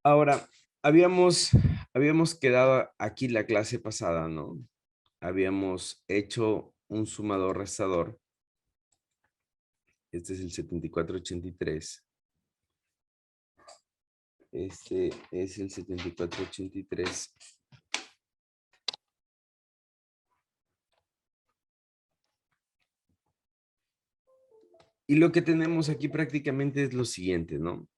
Ahora, habíamos quedado aquí la clase pasada, ¿no? Habíamos hecho un sumador-restador. Este es el 7483. Este es el 7483. Y lo que tenemos aquí prácticamente es lo siguiente, ¿no?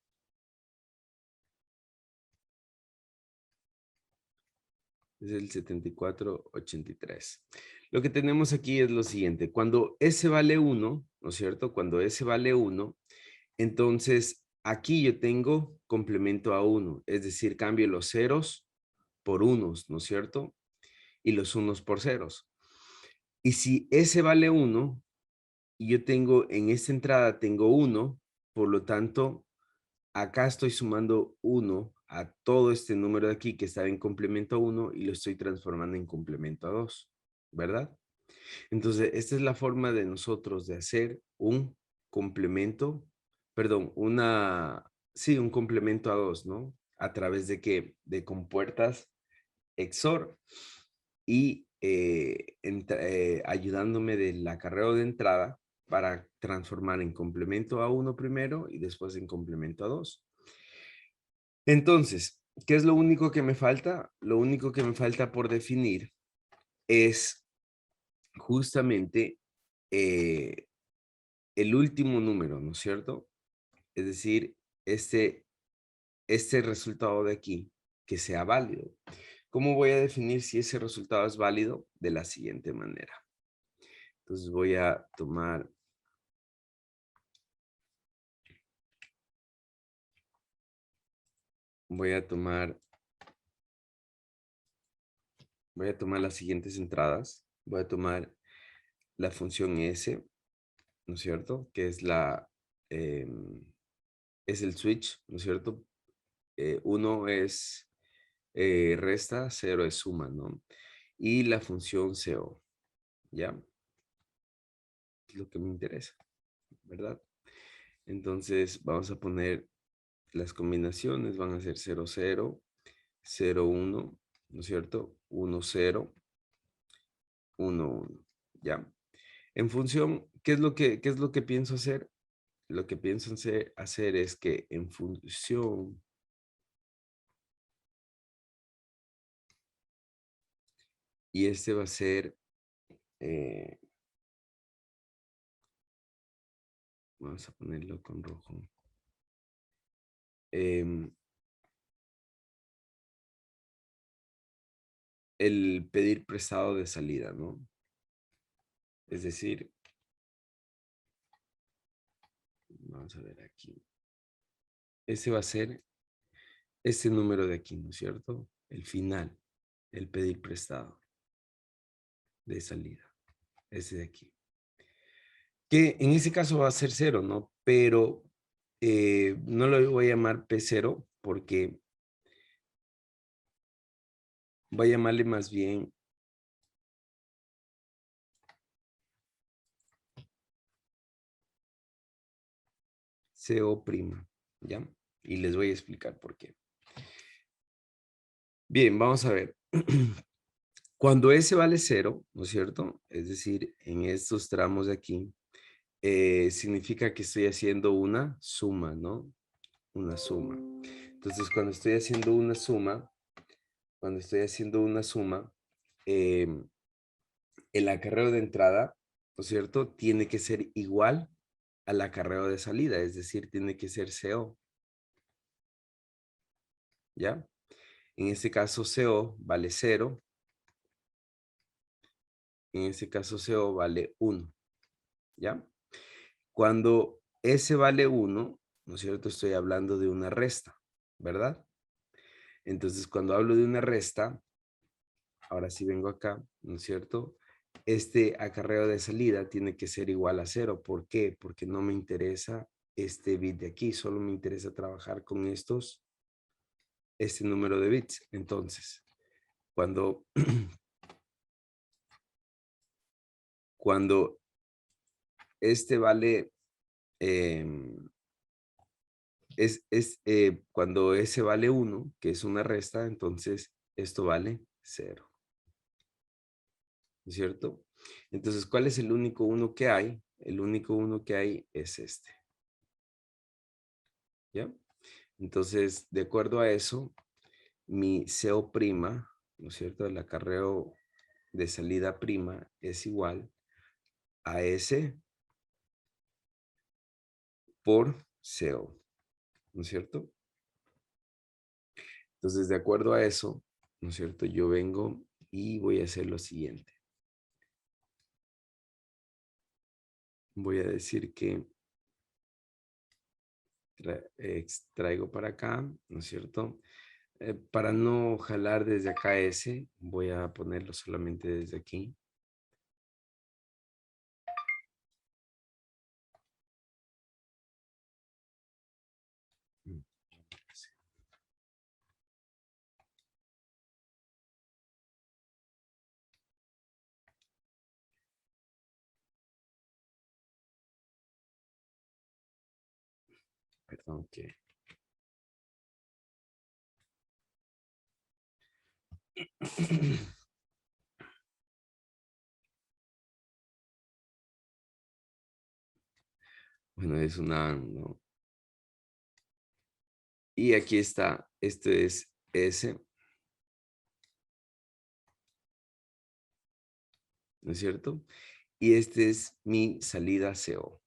Es el 7483. Lo que tenemos aquí es lo siguiente. Cuando S vale 1, ¿no es cierto? Cuando S vale 1, entonces aquí yo tengo complemento a 1. Es decir, cambio los ceros por unos, ¿no es cierto? Y los unos por ceros. Y si S vale 1, y yo tengo en esta entrada tengo 1, por lo tanto, acá estoy sumando 1 a todo este número de aquí que está en complemento a 1 y lo estoy transformando en complemento a 2, ¿verdad? Entonces, esta es la forma de nosotros de hacer un complemento, perdón, sí, un complemento a 2, ¿no? ¿A través de qué? De compuertas XOR y ayudándome del acarreo de entrada para transformar en complemento a 1 primero y después en complemento a 2. Entonces, ¿qué es lo único que me falta? Lo único que me falta por definir es justamente eh, el último número, ¿no es cierto? Es decir, este resultado de aquí, que sea válido. ¿Cómo voy a definir si ese resultado es válido? De la siguiente manera. Entonces voy a tomar las siguientes entradas. Voy a tomar la función S, ¿no es cierto? Que es es el switch, ¿no es cierto? 1 es resta, 0 es suma, ¿no? Y la función CO, ¿ya? Es lo que me interesa, ¿verdad? Entonces vamos a poner las combinaciones, van a ser 0, 0, 0, 1, ¿no es cierto? 1, 0, 1, 1, ¿ya? En función, qué es lo que pienso hacer? Lo que pienso hacer es que en función, y este va a ser, eh, vamos a ponerlo con rojo. em, el pedir prestado de salida, ¿no? Es decir, vamos a ver aquí. Ese va a ser este número de aquí, ¿no es cierto? El final, el pedir prestado de salida. Ese de aquí. Que en ese caso va a ser 0, ¿no? Pero no lo voy a llamar P0 porque voy a llamarle más bien CO', ¿ya? Y les voy a explicar por qué. Bien, vamos a ver. Cuando S vale 0, ¿no es cierto? Es decir, en estos tramos de aquí, significa que estoy haciendo una suma, ¿no? Una suma. Entonces, cuando estoy haciendo una suma, em, el acarreo de entrada, ¿no es cierto? Tiene que ser igual al acarreo de salida, es decir, tiene que ser CO, ¿ya? En este caso CO vale 0, en este caso CO vale 1, ¿ya? Cuando S vale 1, ¿no es cierto? Estoy hablando de una resta, ¿verdad? Entonces, cuando hablo de una resta, ahora sí vengo acá, ¿no es cierto? Este acarreo de salida tiene que ser igual a 0. ¿Por qué? Porque no me interesa este bit de aquí, solo me interesa trabajar con este número de bits. Entonces, cuando, cuando este vale, cuando S vale 1, que es una resta, entonces esto vale 0. ¿No es cierto? Entonces, ¿cuál es el único 1 que hay? El único 1 que hay es este. ¿Ya? Entonces, de acuerdo a eso, mi CO prima, ¿no es cierto? El acarreo de salida prima es igual a S por CO, ¿no es cierto? Entonces, de acuerdo a eso, ¿no es cierto? Yo vengo y voy a hacer lo siguiente. Voy a decir que extraigo para acá, ¿no es cierto? Para no jalar desde acá S, voy a ponerlo solamente desde aquí. Mm, sí. Perdón, que... Bueno, es una... ¿no? Y aquí está, esto es S, ¿no es cierto? Y este es mi salida CO,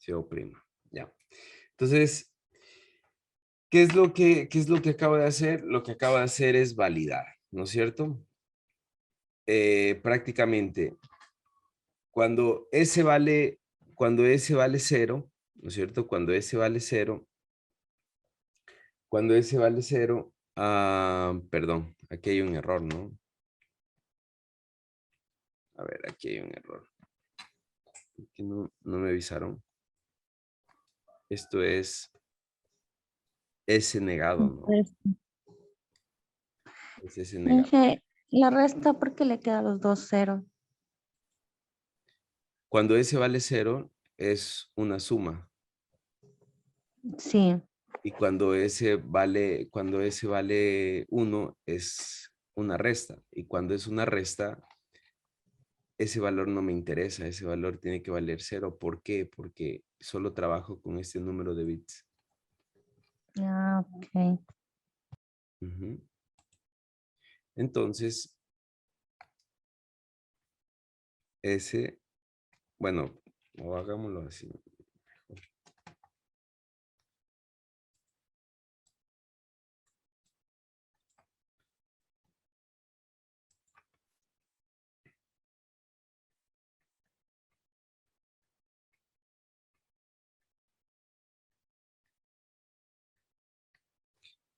CO prima, ya. Entonces, qué es lo que acabo de hacer? Lo que acabo de hacer es validar, ¿no es cierto? Prácticamente, cuando S vale 0, ¿no es cierto? Cuando S vale 0, perdón, aquí hay un error, ¿no? A ver, aquí hay un error. Aquí no me avisaron. Esto es S negado, ¿no? Pues, Es S negado. dije, la resta porque le queda los dos ceros. Cuando S vale 0, es una suma. Sí. Y cuando S vale 1, es una resta. Y cuando es una resta, ese valor no me interesa. Ese valor tiene que valer 0. ¿Por qué? Porque solo trabajo con este número de bits. Ah, ok. Ujú. Entonces, ese, bueno, o hagámoslo así.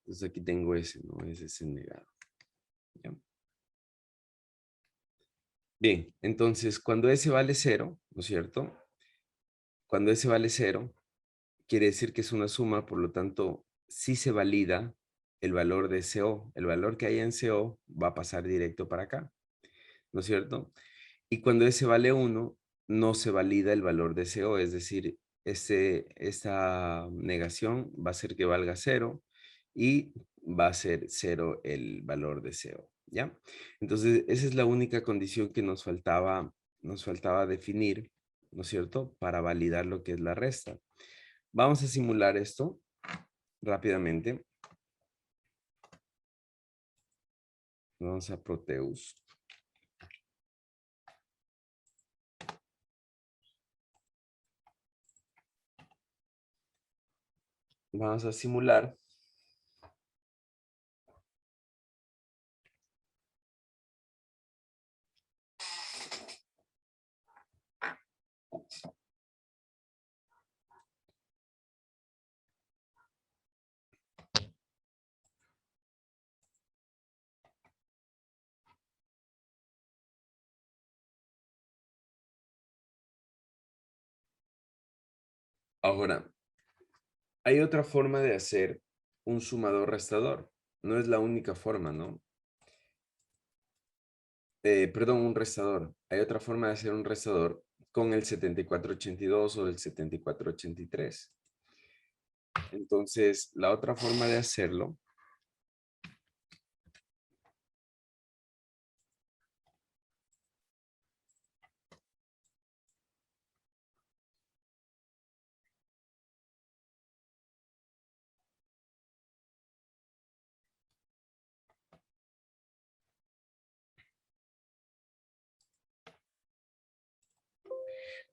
Entonces aquí tengo ese, ¿no? Ese es el negado. ¿Ya? Bien, entonces cuando ese vale 0, ¿no es cierto? Cuando ese vale 0, quiere decir que es una suma, por lo tanto, sí se valida el valor de CO. El valor que hay en CO va a pasar directo para acá, ¿no es cierto? Y cuando ese vale 1, no se valida el valor de CO, es decir, esta negación va a ser que valga 0 y va a ser 0 el valor de CO, ¿ya? Entonces, esa es la única condición que nos faltaba definir, ¿no es cierto? Para validar lo que es la resta. Vamos a simular esto rápidamente. Vamos a Proteus. Vamos a simular. Ahora, hay otra forma de hacer un sumador-restador. No es la única forma, ¿no? Perdón, un restador. Hay otra forma de hacer un restador con el 7482 o el 7483. Entonces, la otra forma de hacerlo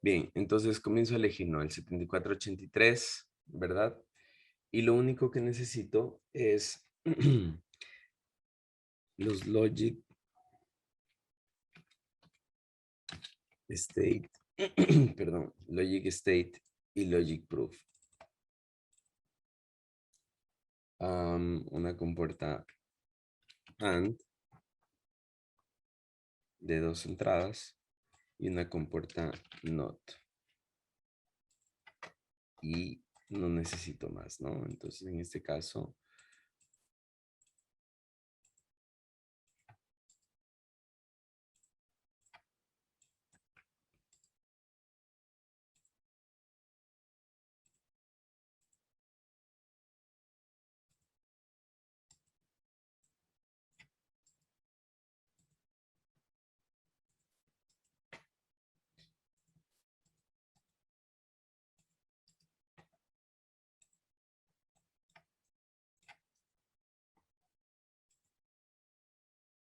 bien, entonces comienzo a elegir, ¿no? El 7483, ¿verdad? Y lo único que necesito es los logic state, perdón, logic state y logic proof. Una compuerta AND de 2 entradas y una compuerta NOT. Y no necesito más, ¿no? Entonces, en este caso,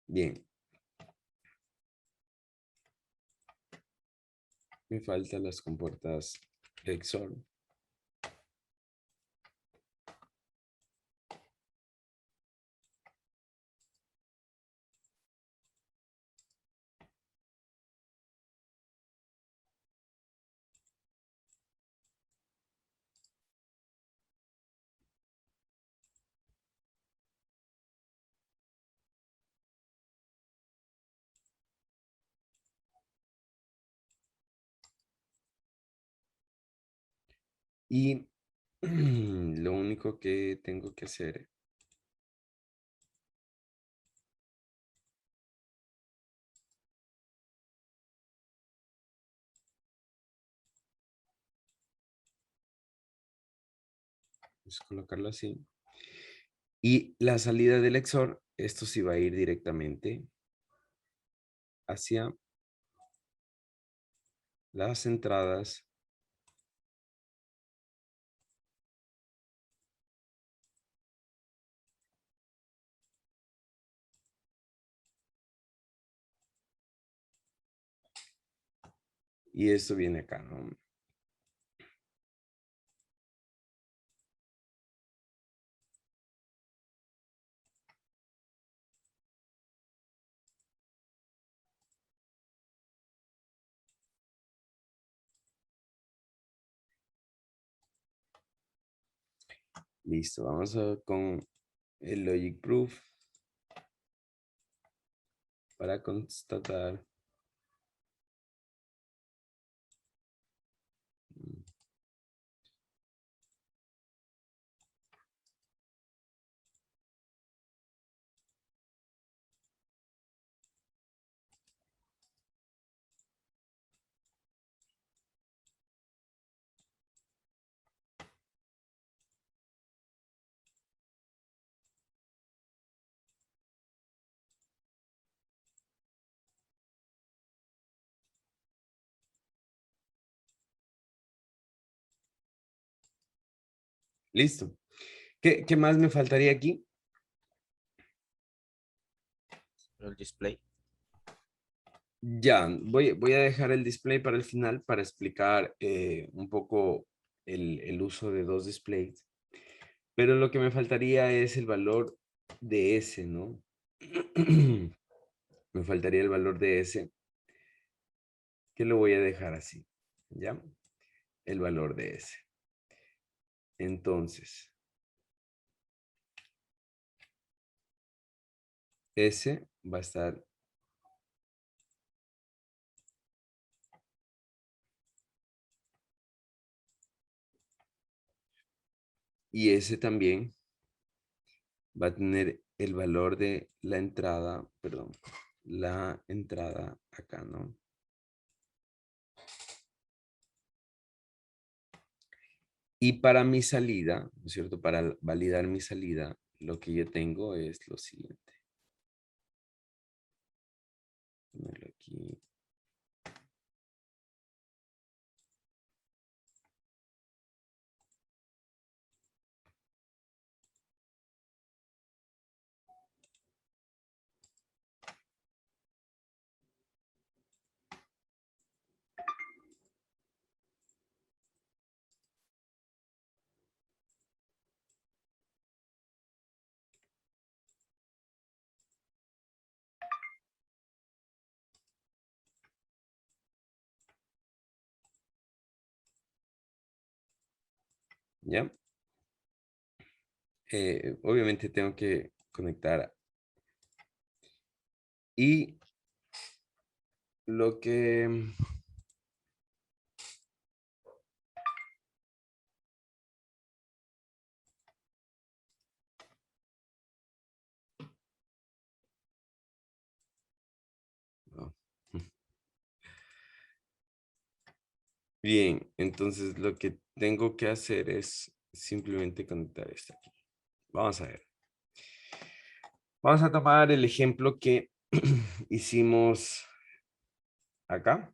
bien, me faltan las compuertas XOR. Y lo único que tengo que hacer es colocarlo así. Y la salida del XOR, esto sí va a ir directamente hacia las entradas y esto viene acá, ¿no? Listo, vamos con el logic proof para constatar. Listo. ¿Qué más me faltaría aquí? El display. Ya, voy a dejar el display para el final para explicar un poco el uso de dos displays. Pero lo que me faltaría es el valor de S, ¿no? Me faltaría el valor de S, que lo voy a dejar así, ¿ya? El valor de S. Entonces, S va a estar y S también va a tener el valor de la entrada, perdón, la entrada acá, ¿no? Y para mi salida, ¿no es cierto? Para validar mi salida, lo que yo tengo es lo siguiente. Ponerlo aquí. ¿Ya? Obviamente tengo que conectar. Y lo que... no. Bien, entonces lo que tengo que hacer es simplemente conectar esto aquí. Vamos a ver. Vamos a tomar el ejemplo que hicimos acá.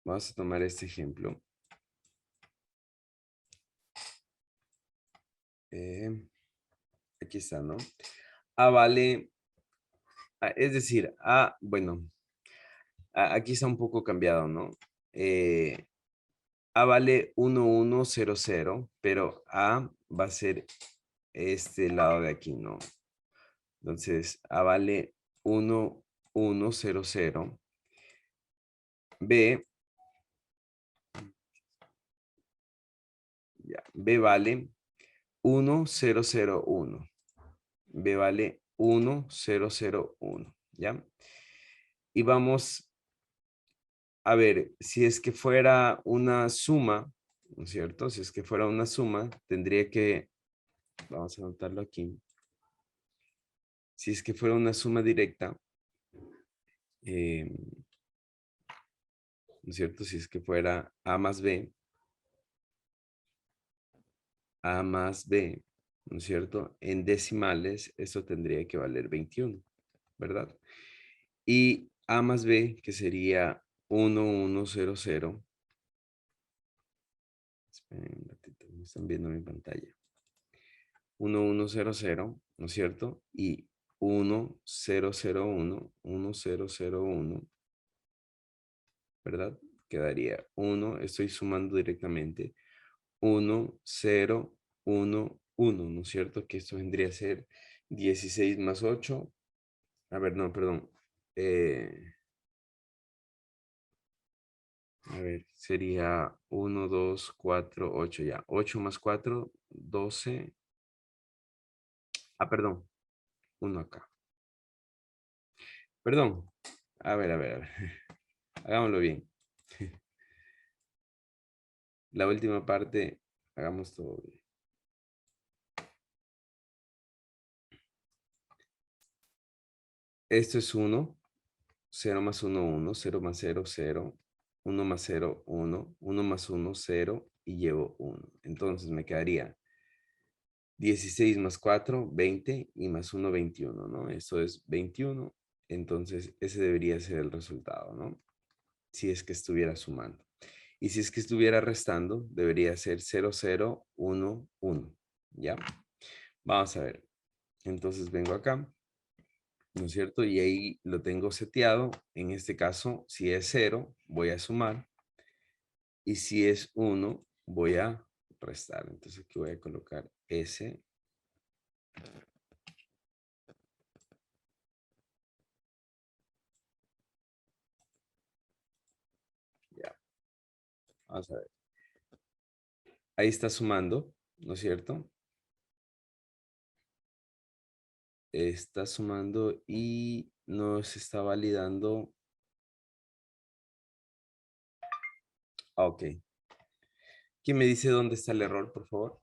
Vamos a tomar este ejemplo. Aquí está, ¿no? A vale, es decir, A, bueno, aquí está un poco cambiado, ¿no? A vale 1100, pero A va a ser este lado de aquí, ¿no? Entonces, A vale 1100. B, ya, B vale 1001. B vale 1001, ¿ya? Y vamos a ver, si es que fuera una suma, ¿no es cierto? Si es que fuera una suma, tendría que, vamos a anotarlo aquí. Si es que fuera una suma directa, ¿no es cierto? Si es que fuera A más B, A más B, ¿no es cierto? En decimales, esto tendría que valer 21, ¿verdad? Y A más B, que sería 1100. Esperen un ratito, no están viendo mi pantalla. 1100, ¿no es cierto? Y 1001, ¿verdad? Quedaría 1, estoy sumando directamente. 1011, ¿no es cierto? Que esto vendría a ser 16 más 8. A ver, no, perdón. A ver, sería 1, 2, 4, 8 ya. 8 más 4, 12. Ah, perdón. 1 acá. Perdón. A ver. Hagámoslo bien. La última parte, hagamos todo bien. Esto es 1. 0 más 1, 1. 0 más 0, 0. 1 más 0, 1. 1 más 1, 0. Y llevo 1. Entonces me quedaría 16 más 4, 20. Y más 1, 21, ¿no? Esto es 21. Entonces ese debería ser el resultado, ¿no? Si es que estuviera sumando. Y si es que estuviera restando, debería ser 0, 0, 1, 1. ¿Ya? Vamos a ver. Entonces vengo acá, ¿no es cierto? Y ahí lo tengo seteado. En este caso, si es 0, voy a sumar. Y si es 1, voy a restar. Entonces aquí voy a colocar S. Ya, vamos a ver. Ahí está sumando, ¿no es cierto? Está sumando y nos está validando. Ok. ¿Quién me dice dónde está el error, por favor?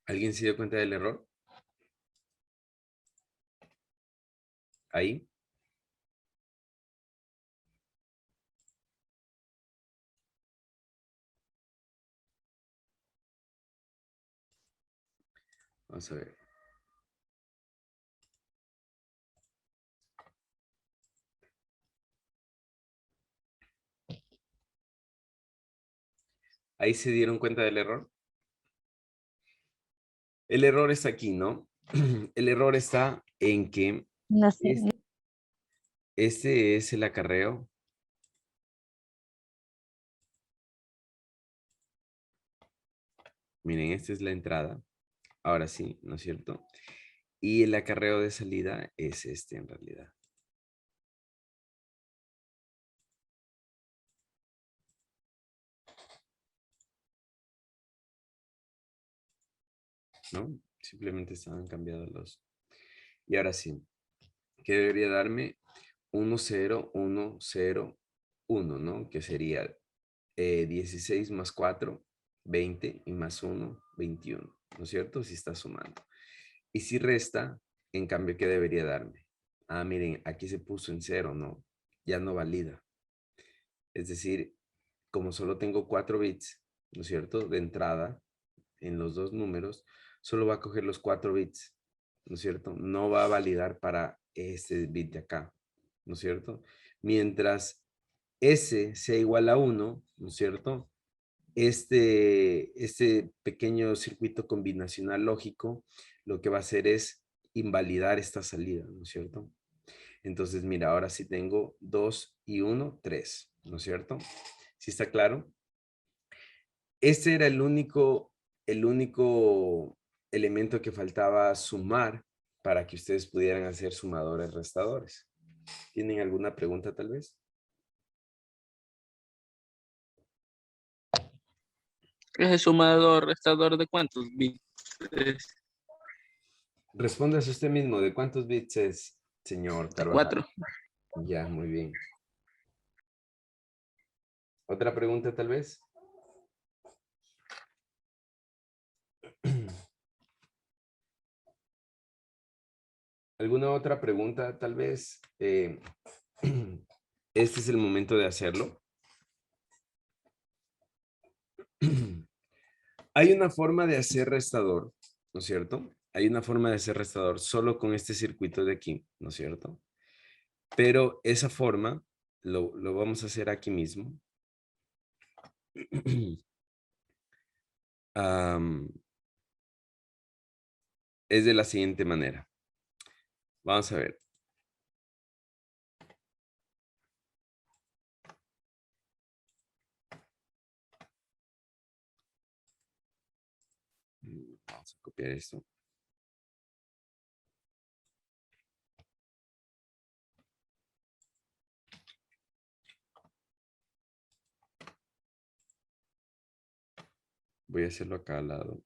¿Alguien se dio cuenta del error? Ahí. Vamos a ver. Ahí se dieron cuenta del error. El error está aquí, ¿no? El error está en que La es- serie. este es el acarreo. Miren, esta es la entrada. Ahora sí, ¿no es cierto? Y el acarreo de salida es este en realidad. ¿No? Simplemente estaban cambiados los. Y ahora sí, ¿qué debería darme? 1, 0, 1, 0, 1, ¿no? Que sería 16 más 4, 20 y más 1, 21, ¿no es cierto? Si está sumando. Y si resta, en cambio, ¿qué debería darme? Ah, miren, aquí se puso en 0, ¿no? Ya no valida. Es decir, como solo tengo 4 bits, ¿no es cierto? De entrada, en los dos números, solo va a coger los 4 bits, ¿no es cierto? No va a validar para este bit de acá, ¿no es cierto? Mientras S sea igual a 1, ¿no es cierto? Este pequeño circuito combinacional lógico lo que va a hacer es invalidar esta salida, ¿no es cierto? Entonces, mira, ahora sí tengo 2 y 1, 3, ¿no es cierto? ¿Sí está claro? Este era el único elemento que faltaba sumar para que ustedes pudieran hacer sumadores restadores. ¿Tienen alguna pregunta tal vez? ¿Es el sumador restador de cuántos bits? Es Respóndase usted mismo, ¿de cuántos bits es, señor de Carvajal? 4. Ya, muy bien. ¿Otra pregunta tal vez? ¿Alguna otra pregunta tal vez? Este es el momento de hacerlo. Hay una forma de hacer restador, ¿no es cierto? Hay una forma de hacer restador solo con este circuito de aquí, ¿no es cierto? Pero esa forma lo vamos a hacer aquí mismo. Am, es de la siguiente manera. Vamos a ver. Vamos a copiar esto. Voy a hacerlo acá al lado.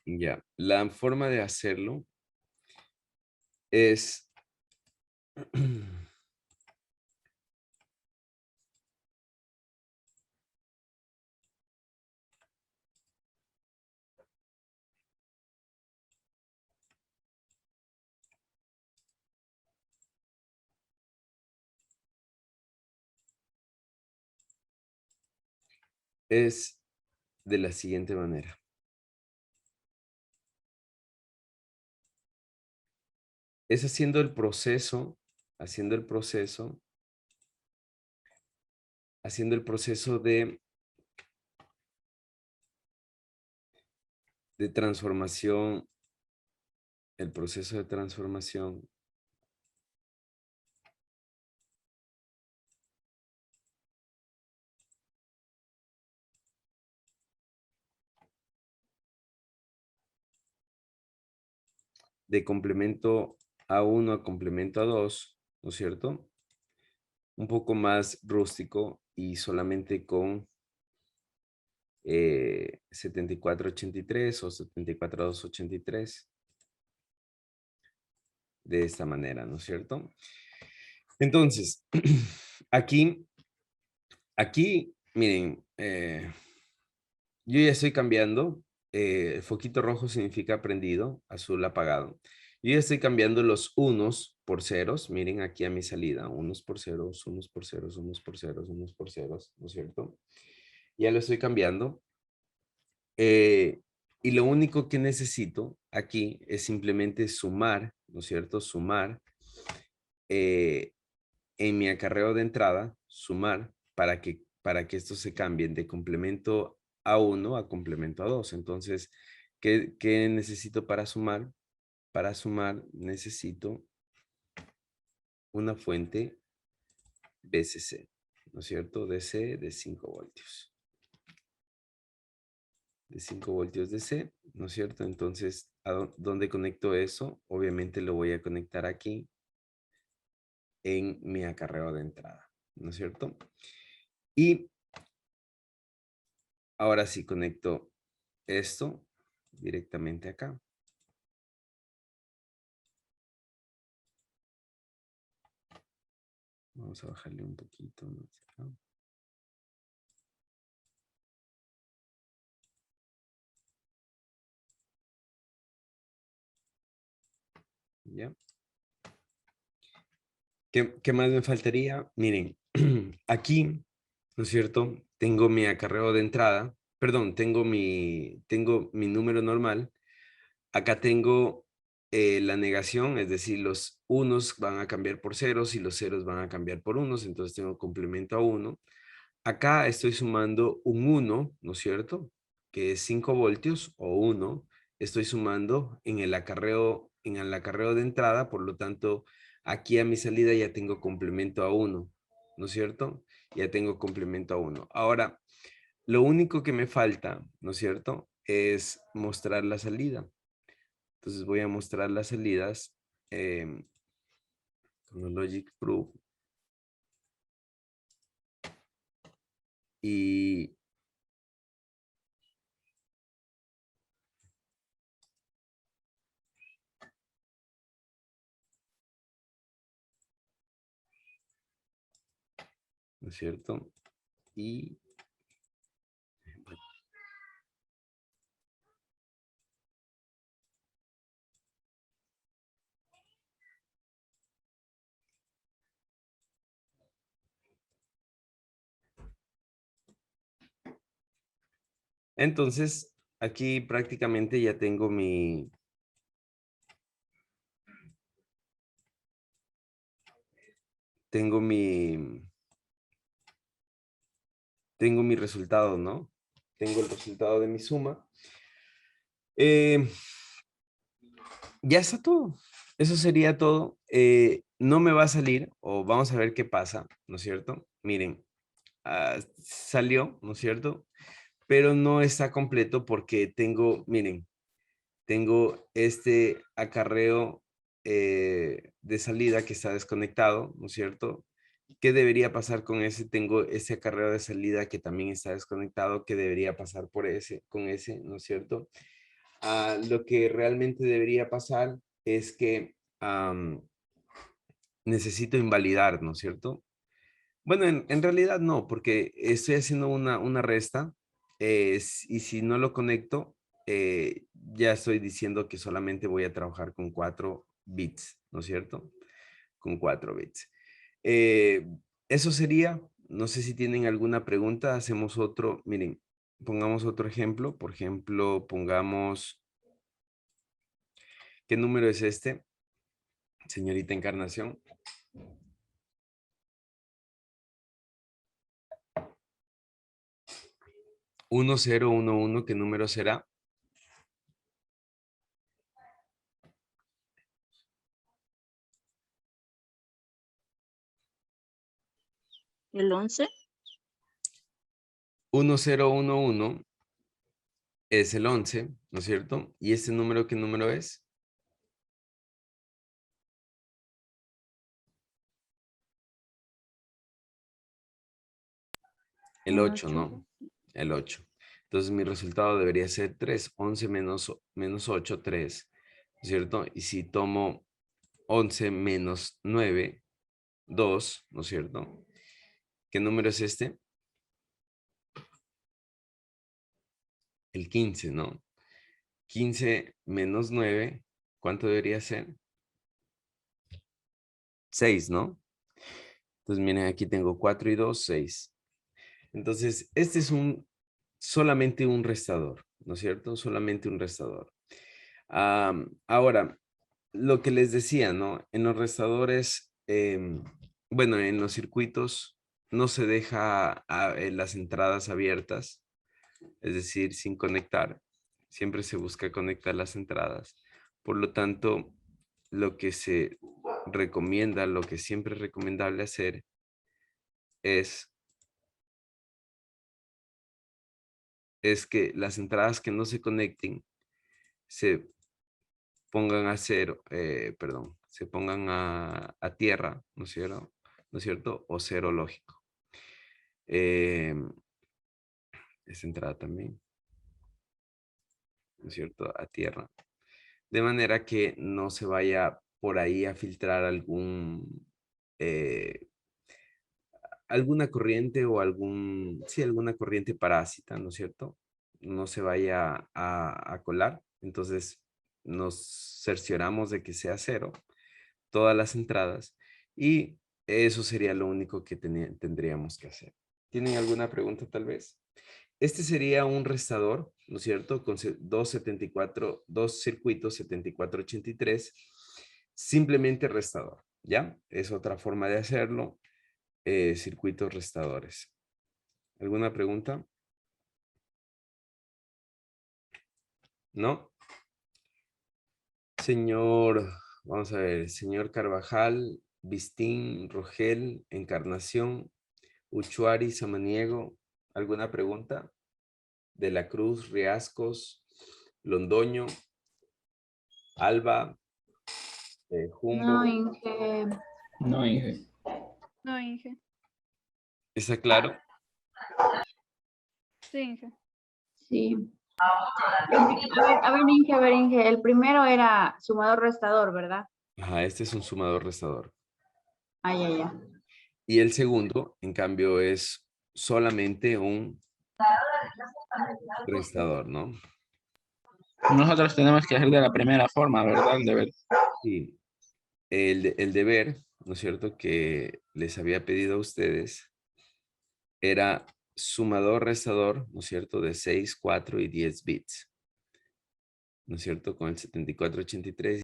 Ya, la forma de hacerlo es es de la siguiente manera. Es haciendo el proceso, haciendo el proceso de transformación, el proceso de transformación de complemento A1 a complemento A2, ¿no es cierto? Un poco más rústico y solamente con 7483 o 74283. De esta manera, ¿no es cierto? Entonces, aquí, miren, yo ya estoy cambiando. El foquito rojo significa prendido, azul apagado. Yo ya estoy cambiando los unos por ceros. Miren aquí a mi salida. Unos por ceros, unos por ceros, unos por ceros, unos por ceros, ¿no es cierto? Ya lo estoy cambiando. Y lo único que necesito aquí es simplemente sumar, ¿no es cierto? Sumar en mi acarreo de entrada, sumar para que estos se cambien de complemento A1 a complemento A2. Entonces, ¿qué necesito para sumar? Para sumar necesito una fuente BCC, ¿no es cierto? DC de 5 voltios. De 5 voltios DC, ¿no es cierto? Entonces, ¿dónde conecto eso? Obviamente lo voy a conectar aquí en mi acarreo de entrada, ¿no es cierto? Y ahora sí conecto esto directamente acá. Vamos a bajarle un poquito más acá. ¿Ya? ¿Qué más me faltaría? Miren, aquí, ¿no es cierto? Tengo mi acarreo de entrada. Perdón, tengo mi número normal. Acá tengo la negación, es decir, los unos van a cambiar por ceros y los ceros van a cambiar por unos, entonces tengo complemento a 1. Acá estoy sumando un 1, ¿no es cierto? Que es 5 voltios o 1. Estoy sumando en el acarreo de entrada, por lo tanto, aquí a mi salida ya tengo complemento a 1, ¿no es cierto? Ya tengo complemento a 1. Ahora, lo único que me falta, ¿no es cierto? Es mostrar la salida. Entonces voy a mostrar las salidas con el Logic Proof. Y ¿no es cierto? Y bueno, entonces aquí prácticamente ya tengo mi, tengo mi resultado, ¿no? Tengo el resultado de mi suma. Eh, ya está todo. Eso sería todo. No me va a salir, o vamos a ver qué pasa, ¿no es cierto? Miren, salió, ¿no es cierto? Pero no está completo porque miren, tengo este acarreo de salida que está desconectado, ¿no es cierto? ¿Qué debería pasar con ese? Tengo ese acarreo de salida que también está desconectado. ¿Qué debería pasar con ese, ¿no es cierto? Lo que realmente debería pasar es que necesito invalidar, ¿no es cierto? Bueno, en realidad no, porque estoy haciendo una resta y si no lo conecto, ya estoy diciendo que solamente voy a trabajar con 4 bits, ¿no es cierto? Con 4 bits. Eh, Eso sería, no sé si tienen alguna pregunta, hacemos otro, miren, pongamos otro ejemplo, por ejemplo, pongamos, ¿qué número es este, señorita Encarnación? 1011, ¿qué número será? El 11. 1011 es el 11, ¿no es cierto? ¿Y este número qué número es? El 8, ¿no? El 8. Entonces mi resultado debería ser 3. 11 menos 8, 3. ¿Cierto? Y si tomo 11 menos 9, 2, ¿no es cierto? ¿Qué número es este? El 15, ¿no? 15 menos 9, ¿cuánto debería ser? 6, ¿no? Entonces miren, aquí tengo 4 y 2, 6. Entonces, este es solamente un restador, ¿no es cierto? Solamente un restador. Ahora, lo que les decía, ¿no? En los restadores, bueno, en los circuitos no se deja las entradas abiertas, es decir, sin conectar. Siempre se busca conectar las entradas. Por lo tanto, lo que se recomienda, lo que siempre es recomendable hacer es que las entradas que no se conecten se pongan a cero, perdón, se pongan a tierra, ¿no es cierto? ¿No es cierto? O cero lógico. Esa entrada también, ¿no es cierto? A tierra. De manera que no se vaya por ahí a filtrar eh, alguna corriente o sí, alguna corriente parásita, ¿no es cierto? No se vaya a colar. Entonces nos cercioramos de que sea cero todas las entradas y eso sería lo único que tendríamos que hacer. ¿Tienen alguna pregunta tal vez? Este sería un restador, ¿no es cierto? Con dos circuitos 7483, simplemente restador, ¿ya? Es otra forma de hacerlo, circuitos restadores. ¿Alguna pregunta? ¿No? Señor, vamos a ver, señor Carvajal, Vistín, Rogel, Encarnación, Uchuari, Samaniego, ¿alguna pregunta? De la Cruz, Riascos, Londoño, Alba, No, Jumbo. Inge. No, Inge. No, Inge. ¿Está claro? Sí, Inge. Sí. A ver, Inge. El primero era sumador restador, ¿verdad? Ajá, este es un sumador restador. Ah, ya, ya. Y el segundo, en cambio, es solamente un restador, ¿no? Nosotros tenemos que hacer de la primera forma, ¿verdad? El deber. Y el deber, ¿no es cierto?, que les había pedido a ustedes era sumador restador, ¿no es cierto?, de 6, 4 y 10 bits, ¿no es cierto?, con el 7483.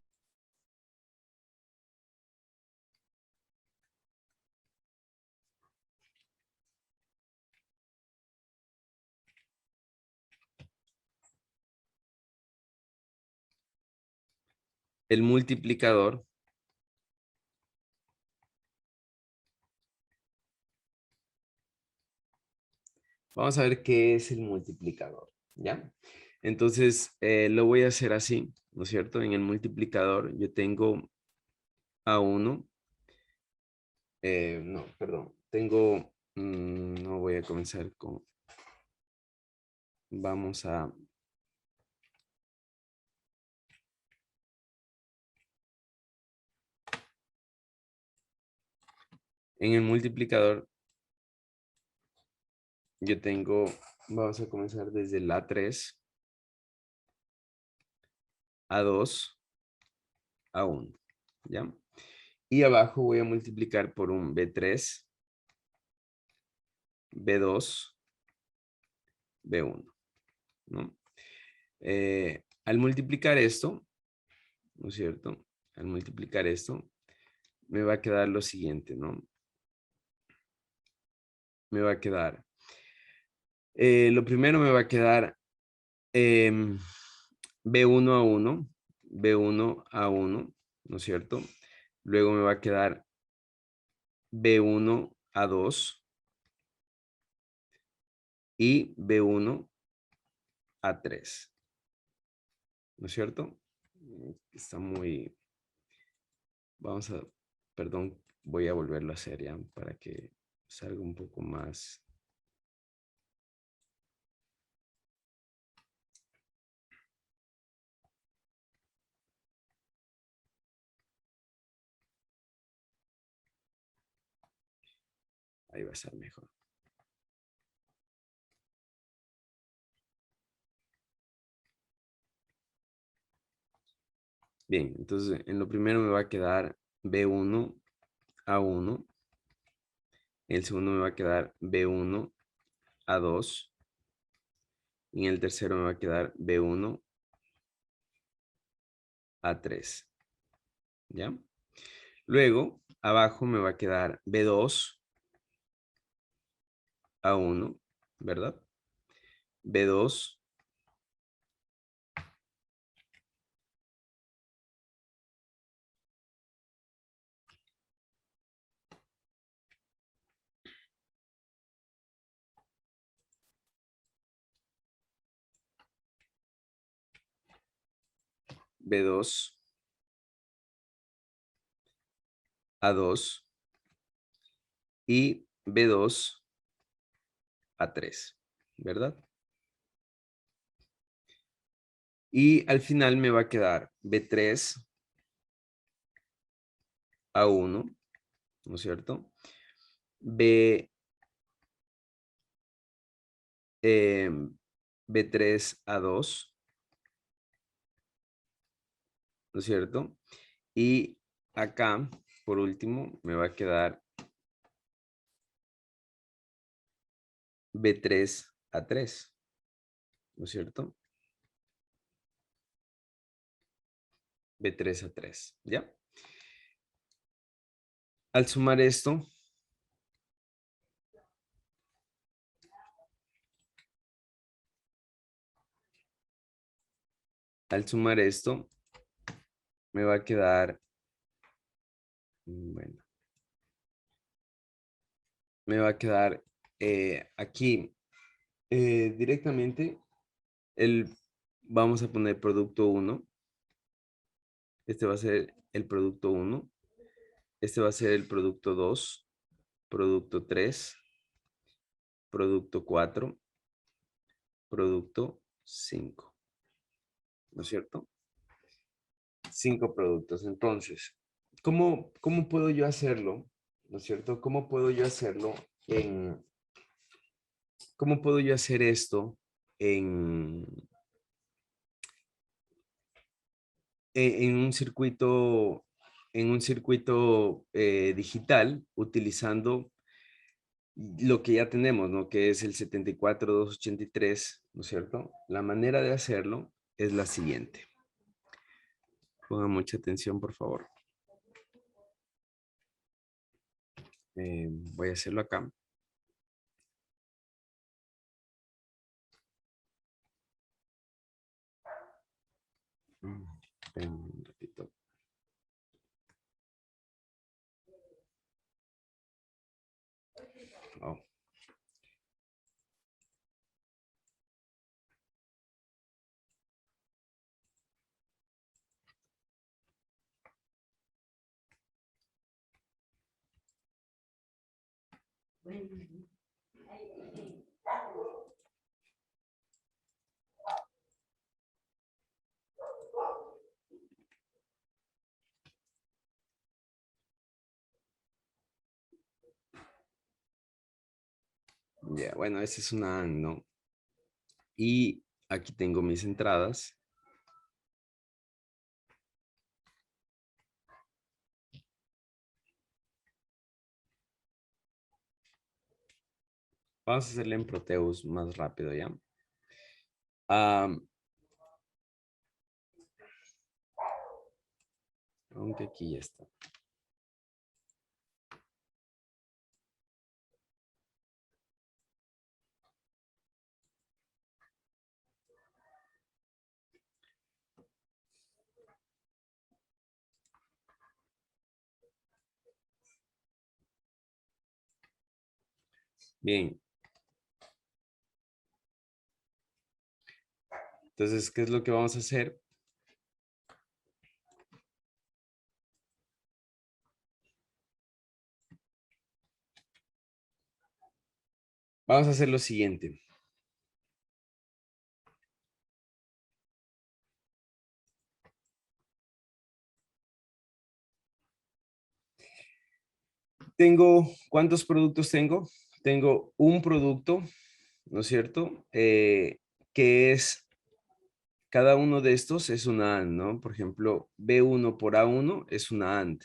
El multiplicador, vamos a ver qué es el multiplicador, ¿ya? Entonces, lo voy a hacer así, ¿no es cierto? En el multiplicador yo tengo a 1, no, perdón, tengo, no voy a comenzar con, vamos a, en el multiplicador yo tengo, vamos a comenzar desde el A3, A2, A1, ¿ya? Y abajo voy a multiplicar por un B3, B2, B1, ¿no? Al multiplicar esto, ¿no es cierto? Al multiplicar esto, me va a quedar lo siguiente, ¿no? Me va a quedar, lo primero me va a quedar em, B1 a 1, B1 a 1, ¿no es cierto? Luego me va a quedar B1 a 2 y B1 a 3, ¿no es cierto? Está muy, vamos a, perdón, voy a volverlo a hacer ya para que salga un poco más Ahí va a ser mejor. Bien, entonces en lo primero me va a quedar B1 A1. En el segundo me va a quedar B1 A2. Y en el tercero me va a quedar B1 A3. ¿Ya? Luego, abajo me va a quedar B2 A1, ¿verdad? B2 B2 A2 y B2 A3, ¿verdad? Y al final me va a quedar B3 A1, ¿no es cierto? eh, B3 A2, ¿no es cierto? Y acá, por último, me va a quedar B3 A3, ¿no es cierto? B3 A3, ¿ya? Al sumar esto, me va a quedar, bueno, me va a quedar aquí directamente vamos a poner producto 1. Este va a ser el producto 1. Este va a ser el producto 2, producto 3, producto 4, producto 5. ¿No es cierto? 5 productos. Entonces, ¿cómo puedo yo hacerlo? ¿No es cierto? ¿Cómo puedo yo hacerlo cómo puedo yo hacer esto en, en en un circuito digital utilizando lo que ya tenemos, ¿no? Que es el 74283, ¿no es cierto? La manera de hacerlo es la siguiente. Pongan mucha atención, por favor. Voy a hacerlo acá. Esperen un ratito. Oh. Ya, bueno, esa es una AND, ¿no? Y aquí tengo mis entradas. Vamos a hacerle en Proteus más rápido, ¿ya? Aunque aquí ya está. Bien. Entonces, ¿qué es lo que vamos a hacer? Vamos a hacer lo siguiente. Tengo, ¿cuántos productos tengo? Tengo un producto, ¿no es cierto? Que es, cada uno de estos es una AND, ¿no? Por ejemplo, B1 por A1 es una AND.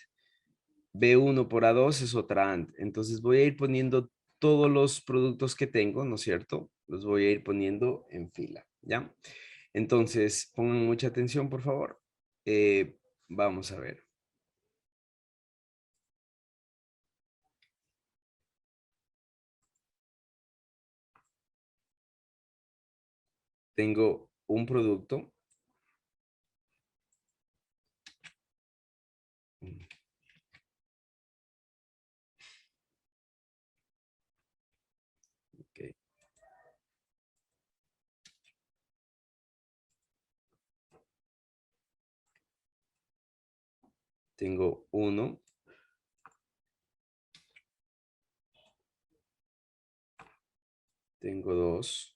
B1 por A2 es otra AND. Entonces voy a ir poniendo todos los productos que tengo, ¿no es cierto? Los voy a ir poniendo en fila, ¿ya? Entonces, pongan mucha atención, por favor. Vamos a ver. Tengo un producto. Ok. Tengo uno. Tengo dos.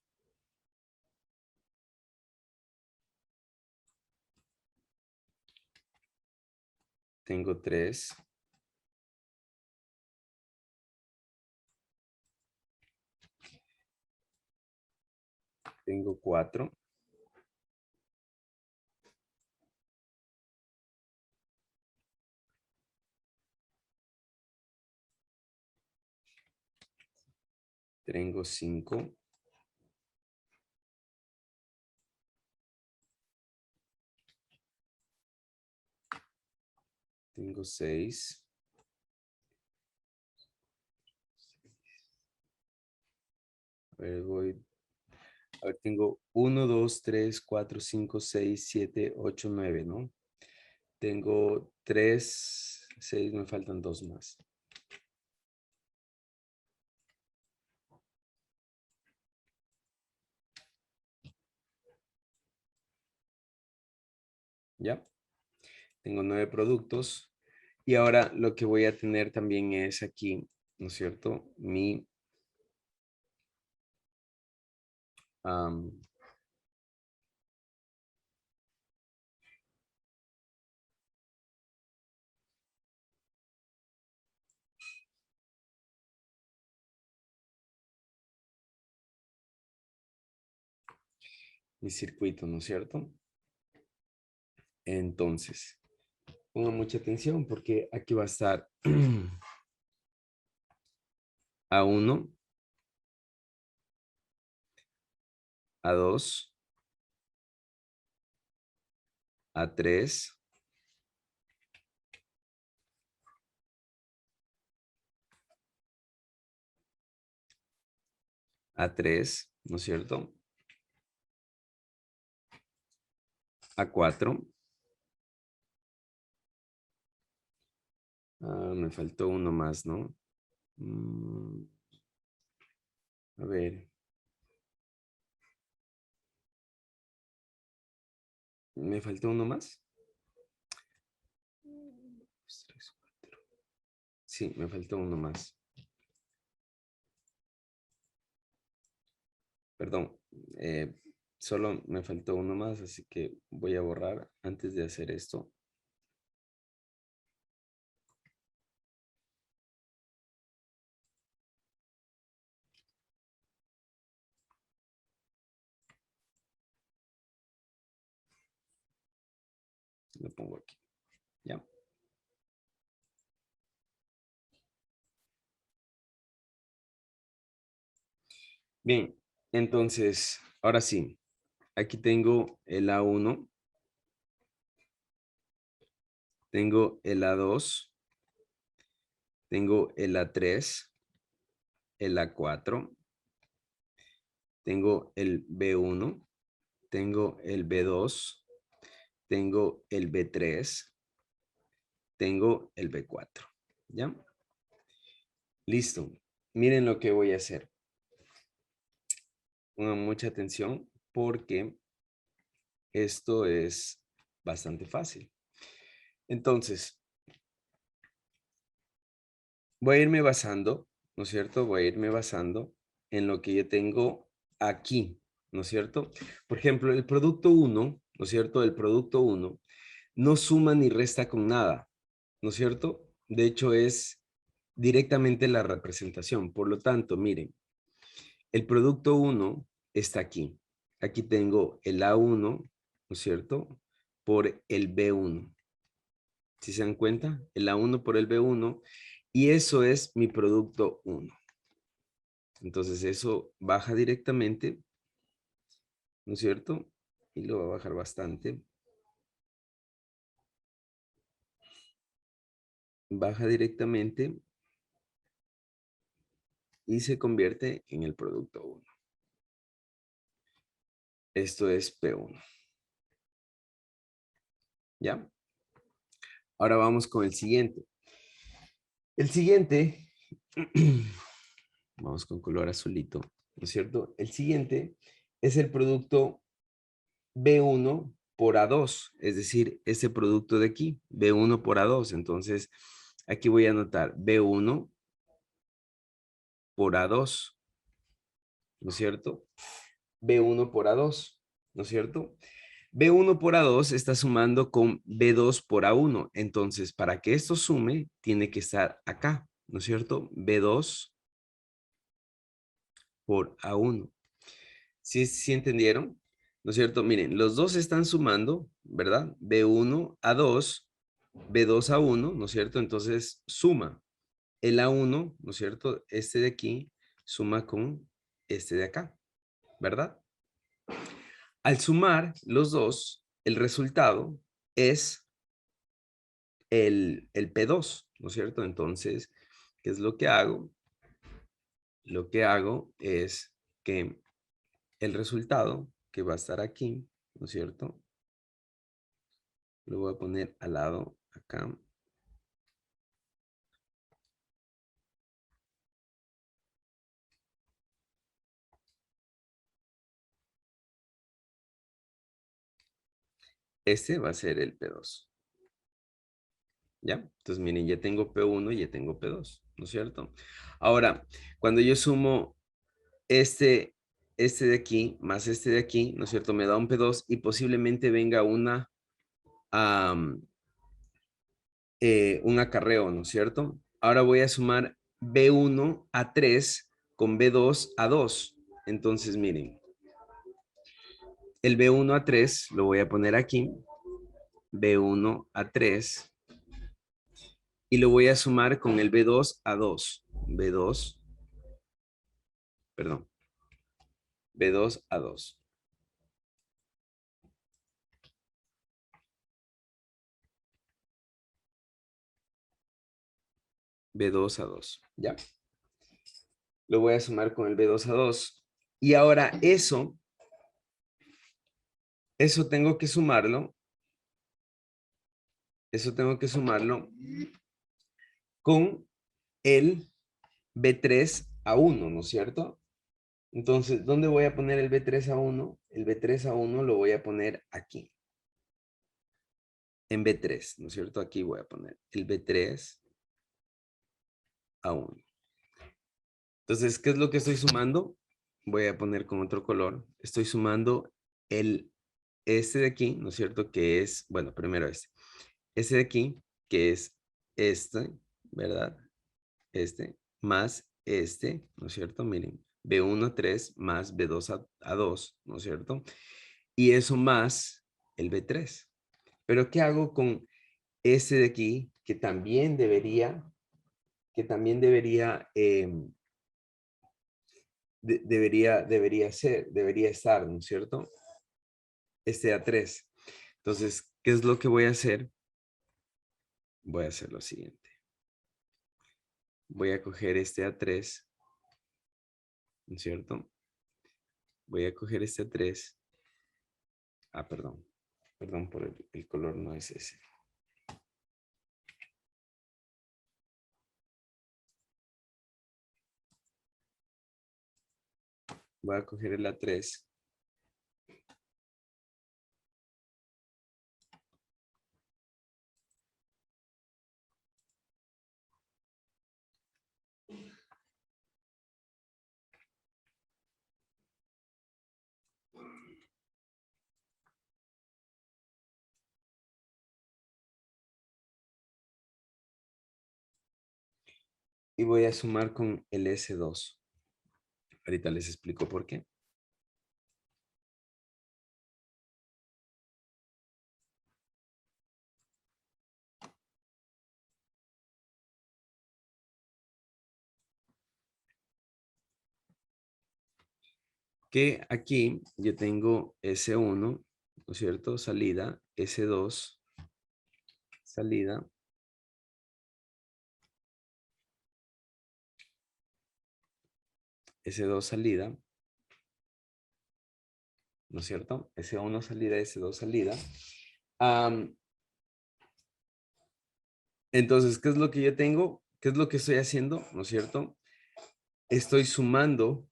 Tengo tres. Tengo cuatro. Tengo cinco. Tengo seis. A ver, voy. A ver, tengo 1, 2, 3, 4, 5, 6, 7, 8, 9, ¿no? Tengo 3, 6, me faltan dos más. ¿Ya? Tengo 9 productos. Y ahora lo que voy a tener también es aquí, ¿no es cierto? am, mi circuito, ¿no es cierto? Entonces, pongan mucha atención porque aquí va a estar A1, A2, A3, A3, ¿no es cierto? A4. Me faltó uno más, ¿no? A ver. ¿Me faltó uno más? Dos, tres, cuatro. Sí, me faltó uno más. Perdón. Solo me faltó uno más, así que voy a borrar antes de hacer esto. Lo pongo aquí. ¿Ya? Bien, entonces, ahora sí. Aquí tengo el A1. Tengo el A2. Tengo el A3. El A4. Tengo el B1. Tengo el B2. Tengo el B3. Tengo el B4. ¿Ya? Listo. Miren lo que voy a hacer. Pongan mucha atención porque esto es bastante fácil. Entonces, voy a irme basando, ¿no es cierto? Voy a irme basando en lo que yo tengo aquí, ¿no es cierto? Por ejemplo, el producto 1, ¿no es cierto? El producto 1 no suma ni resta con nada, ¿no es cierto? De hecho, es directamente la representación. Por lo tanto, miren, el producto 1 está aquí. Aquí tengo el A1, ¿no es cierto? Por el B1. ¿Sí se dan cuenta? El A1 por el B1. Y eso es mi producto 1. Entonces eso baja directamente, ¿no es cierto? Y lo va a bajar bastante. Baja directamente y se convierte en el producto 1. Esto es P1. ¿Ya? Ahora vamos con el siguiente. El siguiente, vamos con color azulito, ¿no es cierto? El siguiente es el producto B1 por A2, es decir, este producto de aquí, B1 por A2. Entonces, aquí voy a anotar B1 por A2, ¿no es cierto? B1 por A2, ¿no es cierto? B1 por A2 está sumando con B2 por A1. Entonces, para que esto sume, tiene que estar acá, ¿no es cierto? B2 por A1. ¿Sí entendieron? ¿No es cierto? Miren, los dos están sumando, ¿verdad? B1 a 2, B2 a 1, ¿no es cierto? Entonces suma el A1, ¿no es cierto? Este de aquí suma con este de acá, ¿verdad? Al sumar los dos, el resultado es el P2, ¿no es cierto? Entonces, ¿qué es lo que hago? Lo que hago es que el resultado que va a estar aquí, ¿no es cierto? Lo voy a poner al lado acá. Este va a ser el P2. ¿Ya? Entonces, miren, ya tengo P1 y ya tengo P2, ¿no es cierto? Ahora, cuando yo sumo este de aquí más este de aquí, ¿no es cierto? Me da un P2 y posiblemente venga un acarreo, ¿no es cierto? Ahora voy a sumar B1 a 3 con B2 a 2. Entonces, miren, el B1 a 3 lo voy a poner aquí. B1 a 3. Y lo voy a sumar con el B2 a 2. B2, perdón. B2 a 2. B2 a 2. ¿Ya? Lo voy a sumar con el B2 a 2. Y ahora eso tengo que sumarlo. Eso tengo que sumarlo con el B3 a 1, ¿no es cierto? Entonces, ¿dónde voy a poner el B3 a 1? El B3 a 1 lo voy a poner aquí. En B3, ¿no es cierto? Aquí voy a poner el B3 a 1. Entonces, ¿qué es lo que estoy sumando? Voy a poner con otro color. Estoy sumando este de aquí, ¿no es cierto? Que es, bueno, primero este. Este de aquí, que es este, ¿verdad? Este, más este, ¿no es cierto? Miren, B1 a 3 más B2 a 2, ¿no es cierto? Y eso más el B3. Pero ¿qué hago con este de aquí? Que también debería debería estar, ¿no es cierto? Este A3. Entonces, ¿qué es lo que voy a hacer? Voy a hacer lo siguiente. Voy a coger este A3, ¿no es cierto? Voy a coger este A3. Ah, perdón. Perdón por el color, no es ese. Voy a coger el A3. y voy a sumar con el S2. Ahorita les explico por qué. Que aquí yo tengo S1, ¿no es cierto? Salida, S2, salida. S2 salida, ¿no es cierto? S1 salida, S2 salida. Entonces, ¿qué es lo que yo tengo? ¿Qué es lo que estoy haciendo? ¿No es cierto? Estoy sumando,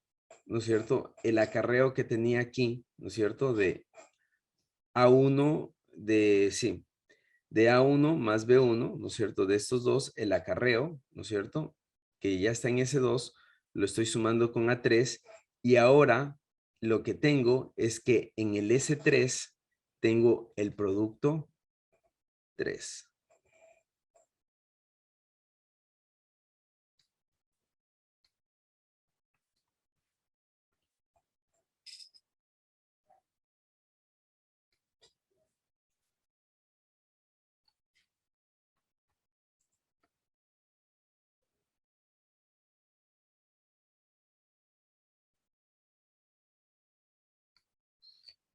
¿no es cierto? El acarreo que tenía aquí, ¿no es cierto? De A1, de A1 más B1, ¿no es cierto? De estos dos, el acarreo, ¿no es cierto? Que ya está en S2, lo estoy sumando con A3 y ahora lo que tengo es que en el S3 tengo el producto 3.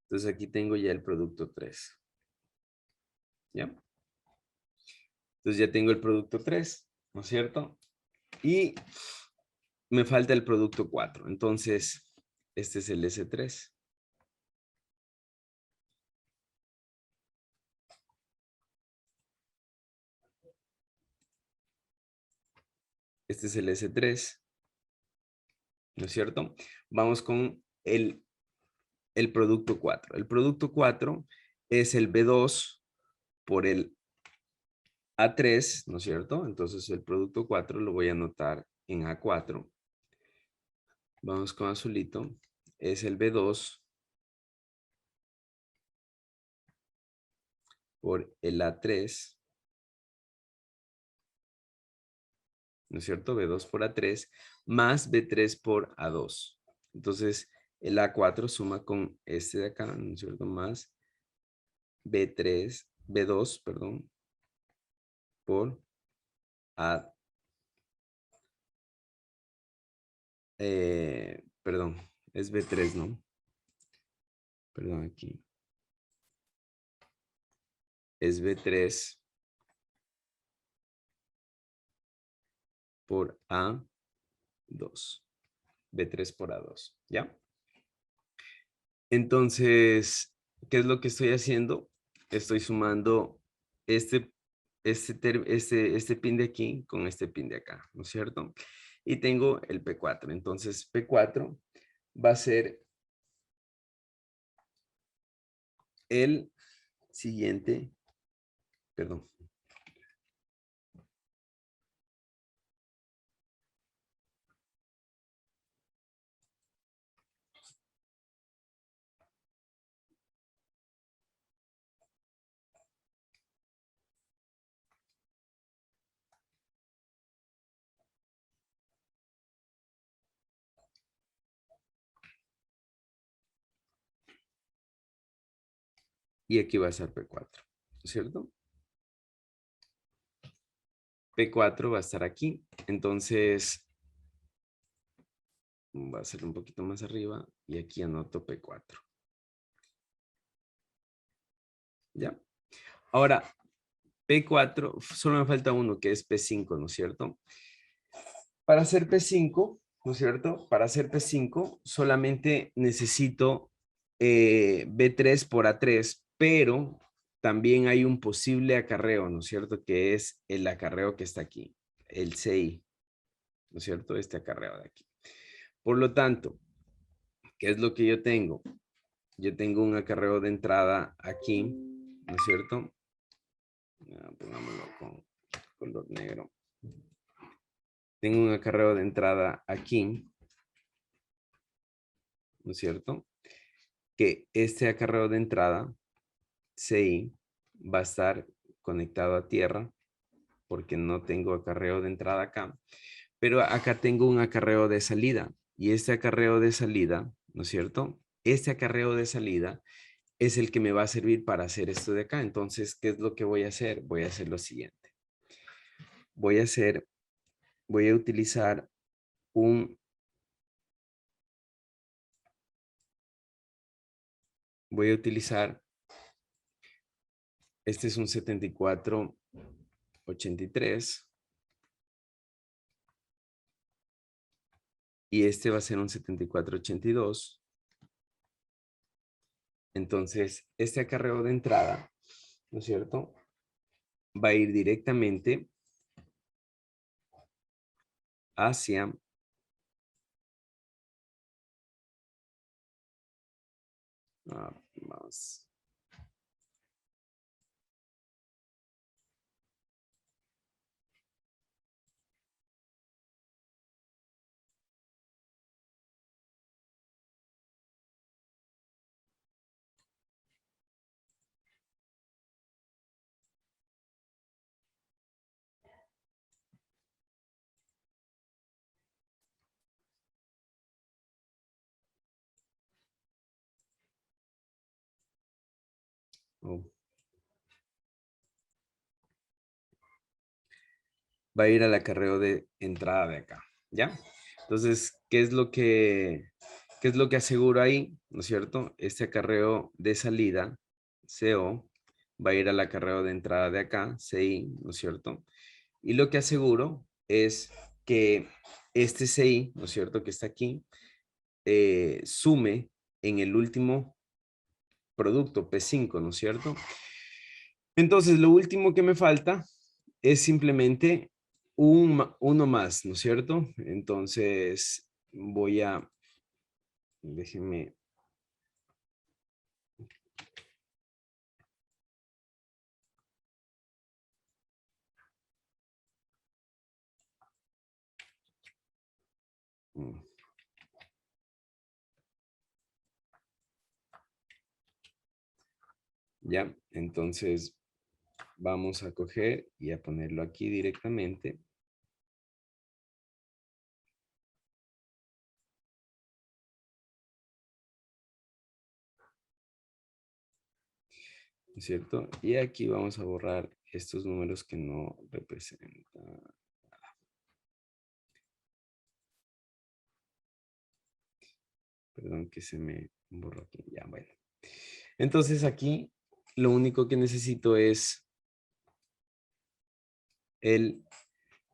Entonces aquí tengo ya el producto 3. ¿Ya? Entonces ya tengo el producto 3, ¿no es cierto? Y me falta el producto 4. Entonces, este es el S3. Este es el S3, ¿no es cierto? Vamos con el producto 4. El producto 4 es el B2 por el A3, ¿no es cierto? Entonces el producto 4 lo voy a anotar en A4. Vamos con azulito. Es el B2 por el A3, ¿no es cierto? B2 por A3 más B3 por A2. Entonces el A4 suma con este de acá, ¿no es cierto? Más B3, B2, perdón, por A, perdón, es B3, ¿no? Perdón, aquí. Es B3 por A2. B3 por A2, ¿ya? Entonces, ¿qué es lo que estoy haciendo? Estoy sumando este pin de aquí con este pin de acá, ¿no es cierto? Y tengo el P4. Entonces, P4 va a ser el siguiente, perdón. Y aquí va a ser P4, ¿no es cierto? P4 va a estar aquí. Entonces, va a ser un poquito más arriba y aquí anoto P4. ¿Ya? Ahora, P4, solo me falta uno que es P5, ¿no es cierto? Para hacer P5, ¿no es cierto? Para hacer P5 solamente necesito B3 por A3, pero también hay un posible acarreo, ¿no es cierto? Que es el acarreo que está aquí, el CI, ¿no es cierto? Este acarreo de aquí. Por lo tanto, ¿qué es lo que yo tengo? Yo tengo un acarreo de entrada aquí, ¿no es cierto? Pongámoslo con color negro. Tengo un acarreo de entrada aquí, ¿no es cierto? Que este acarreo de entrada, CI, va a estar conectado a tierra, porque no tengo acarreo de entrada acá, Pero acá tengo un acarreo de salida. Y este acarreo de salida, ¿no es cierto? Este acarreo de salida es el que me va a servir para hacer esto de acá. Entonces, ¿qué es lo que voy a hacer? Voy a hacer lo siguiente. Voy a utilizar este es un 7483 y este va a ser un 7482. Entonces, este acarreo de entrada, ¿no es cierto? Va a ir directamente hacia más. Oh. Va a ir al acarreo de entrada de acá, ¿ya? Entonces, ¿qué es lo que aseguro ahí? ¿No es cierto? Este acarreo de salida, CO, va a ir al acarreo de entrada de acá, CI, ¿no es cierto? Y lo que aseguro es que este CI, ¿no es cierto? Que está aquí, sume en el último producto, P5, ¿no es cierto? Entonces, lo último que me falta es simplemente uno más, ¿no es cierto? Entonces, déjenme. mm, Ya, entonces vamos a coger y a ponerlo aquí directamente. ¿No es cierto? Y aquí vamos a borrar estos números que no representan. Perdón que se me borró aquí. Ya, bueno. Entonces aquí lo único que necesito es el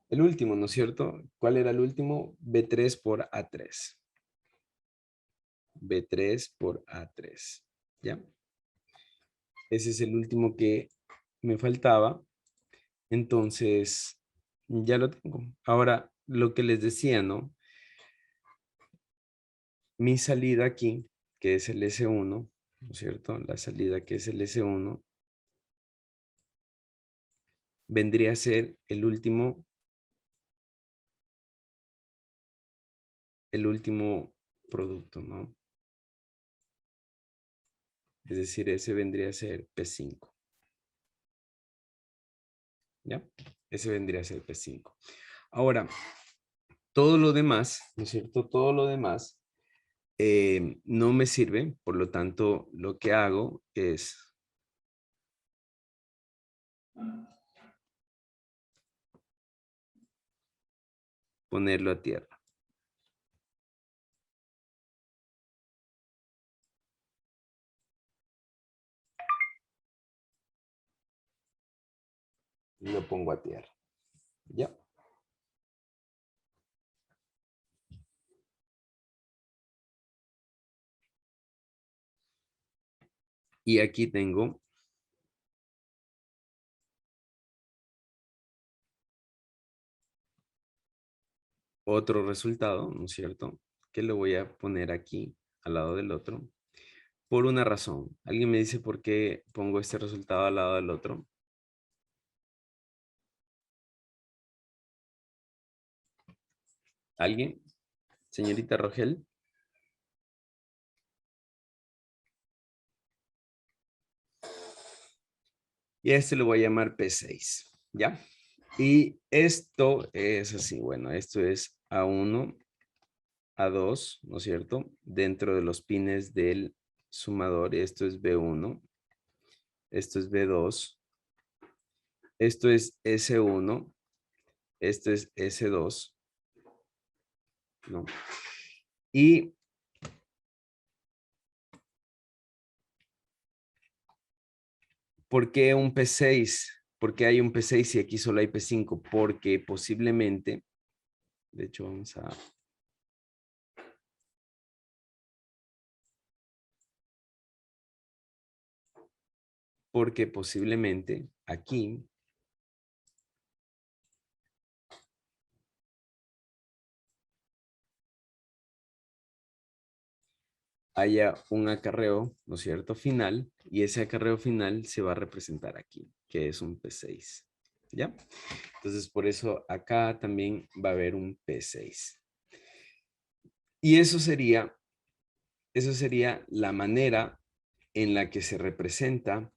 último, ¿no es cierto? ¿Cuál era el último? B3 por A3. B3 por A3. ¿Ya? Ese es el último que me faltaba. Entonces, ya lo tengo. Ahora, lo que les decía, ¿no? Mi salida aquí, que es el S1, ¿no es cierto? La salida que es el S1, vendría a ser el último producto, ¿no? Es decir, ese vendría a ser P5. ¿Ya? Ese vendría a ser P5. Ahora, todo lo demás, ¿no es cierto? Todo lo demás no me sirve, por lo tanto, lo que hago es ponerlo a tierra. Y lo pongo a tierra. ¿Ya? Y aquí tengo otro resultado, ¿no es cierto? Que lo voy a poner aquí al lado del otro por una razón. ¿Alguien me dice por qué pongo este resultado al lado del otro? ¿Alguien? Señorita Rogel. Y a este lo voy a llamar P6, ¿ya? Y esto es así, bueno, esto es A1, A2, ¿no es cierto? Dentro de los pines del sumador, esto es B1, esto es B2, esto es S1, esto es S2, ¿no? Y ¿por qué un P6? ¿Por qué hay un P6 y aquí solo hay P5? Porque posiblemente, de hecho vamos a... Porque posiblemente aquí haya un acarreo, ¿no es cierto? Final, y ese acarreo final se va a representar aquí, que es un P6, ¿ya? Entonces, por eso acá también va a haber un P6. Y eso sería la manera en la que se representa,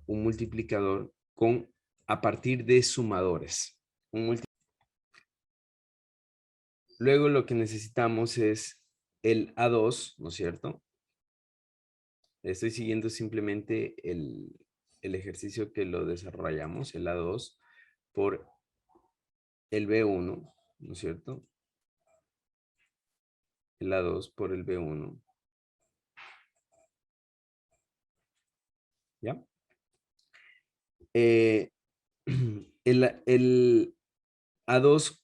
un multiplicador a partir de sumadores. Luego lo que necesitamos es el A2, ¿no es cierto? Estoy siguiendo simplemente el ejercicio que lo desarrollamos, el A2, por el B1, ¿no es cierto? El A2 por el B1. ¿Ya? El A2,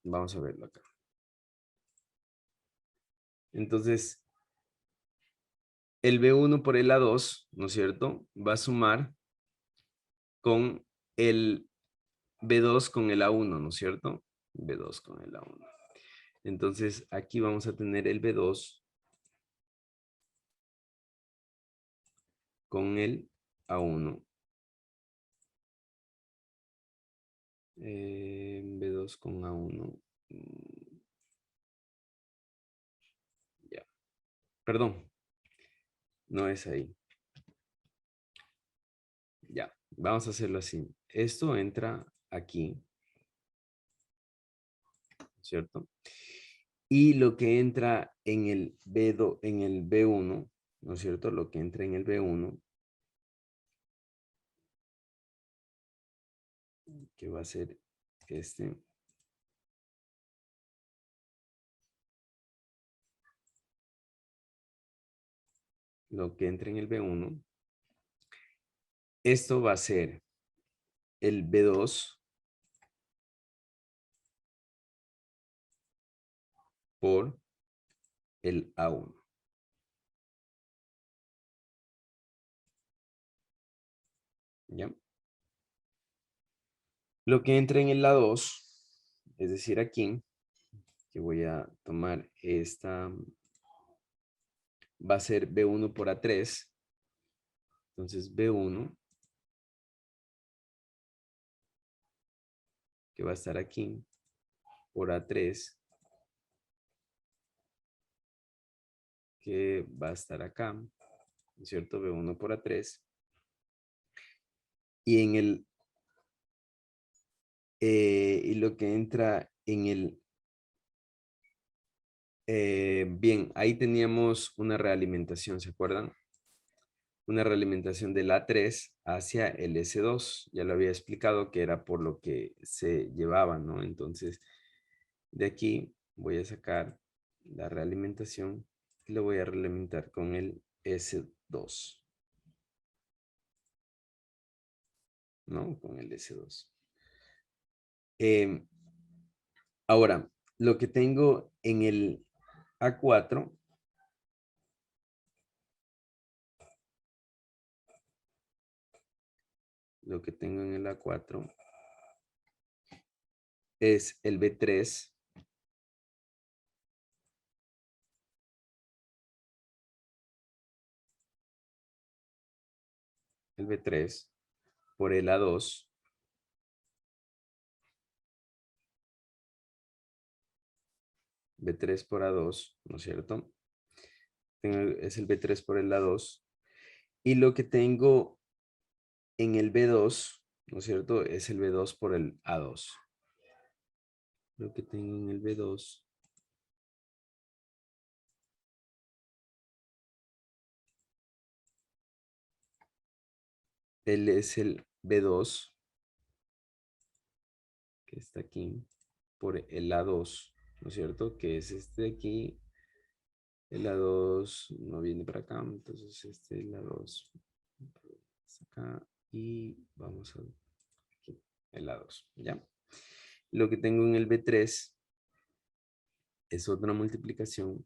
vamos a verlo acá. Entonces, el B1 por el A2, ¿no es cierto? Va a sumar con el B2 con el A1, ¿no es cierto? B2 con el A1. Entonces, aquí vamos a tener el B2 con el A1. B2 con A1. Ya. Perdón. No es ahí. Ya. Vamos a hacerlo así. Esto entra aquí. ¿Cierto? Y lo que entra en el B2, en el B1, ¿no es cierto? Lo que entra en el B1, que va a ser este. Lo que entra en el B1. Esto va a ser el B2 por el A1. ¿Ya? Lo que entra en el A2, es decir, aquí, que voy a tomar esta, va a ser B1 por A3. Entonces B1, que va a estar aquí, por A3, que va a estar acá, ¿no es cierto? B1 por A3. Y en el, y lo que entra en el, bien, ahí teníamos una realimentación, ¿se acuerdan? Una realimentación del A3 hacia el S2. Ya lo había explicado que era por lo que se llevaban, ¿no? Entonces, de aquí voy a sacar la realimentación y lo voy a realimentar con el S2. ¿No? Con el S2. Ahora, lo que tengo en el A4 es el B3 por el A2 B3 por A2, ¿no es cierto? Es el B3 por el A2 y lo que tengo en el B2, ¿no es cierto? Es el B2 por el A2. Lo que tengo en el B2 él es el B2 que está aquí por el A2, ¿no es cierto? Que es este de aquí. El A2 no viene para acá, entonces este el A2 está acá y vamos a aquí, el A2, ¿ya? Lo que tengo en el B3 es otra multiplicación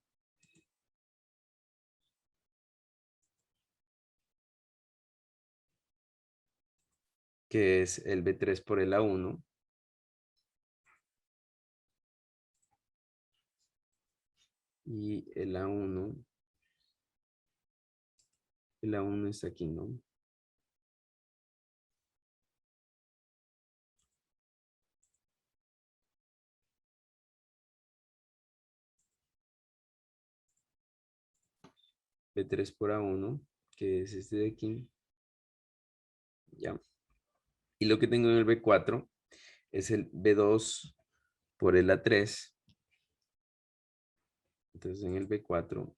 que es el B3 por el A1 y el A1 está aquí, ¿no? B3 por A1, que es este de aquí, ¿ya? Y lo que tengo en el B4 es el B2 por el A3. Entonces en el B4